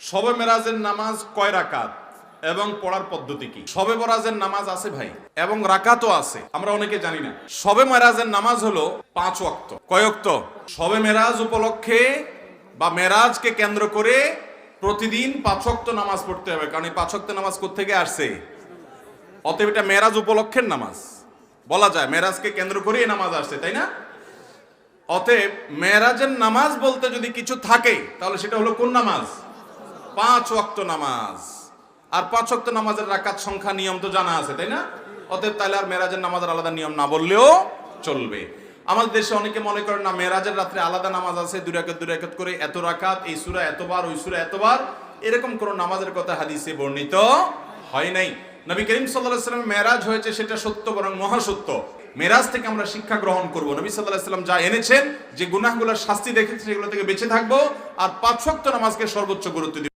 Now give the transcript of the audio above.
শবে মেরাজের নামাজ কয় রাকাত এবং পড়ার পদ্ধতি কি? শবে মেরাজের নামাজ আছে ভাই, এবং রাকাতও আছে, আমরা অনেকে জানি না। শবে মেরাজের নামাজ হলো 5 ওয়াক্ত। কয় ওয়াক্ত? শবে মেরাজ উপলক্ষে বা মেরাজকে কেন্দ্র করে প্রতিদিন 5 ওয়াক্ত নামাজ পড়তে হবে, কারণ এই 5 ওয়াক্ত নামাজ কোত্থেকে আসছে? অতএব এটা মেরাজ উপলক্ষের নামাজ বলা যায়, মেরাজকে কেন্দ্র করে এই নামাজ আসছে, তাই না? অতএব মেরাজের নামাজ বলতে যদি কিছু থাকে তাহলে সেটা হলো কোন নামাজ? 5 ওয়াক্ত নামাজ। আর 5 ওয়াক্ত নামাজের রাকাত সংখ্যা নিয়ম তো জানা আছে, তাই না? অতএব তাহলে আর মেরাজের নামাজের আলাদা নিয়ম না বললেও চলবে। আমাদের দেশে অনেকে মনে করেন না, মেরাজের রাত্রে আলাদা নামাজ আছে, 2 রাকাত করে এত রাকাত, এই সূরা এতবার, ওই সূরা এতবার, এরকম কোন নামাজের কথা হাদিসে বর্ণিত হয় নাই। নবী করিম সাল্লাল্লাহু আলাইহি ওয়াসাল্লাম মেরাজ হয়েছে, সেটা সত্য, বরং মহাসত্য। মেরাজ থেকে আমরা শিক্ষা গ্রহণ করব। নবী সাল্লাল্লাহু আলাইহি ওয়াসাল্লাম যা এনেছেন, যে গুনাহগুলোর শাস্তি দেখেছেন, সেগুলো থেকে বেঁচে থাকবো, আর 5 ওয়াক্ত নামাজকে সর্বোচ্চ গুরুত্ব দিব।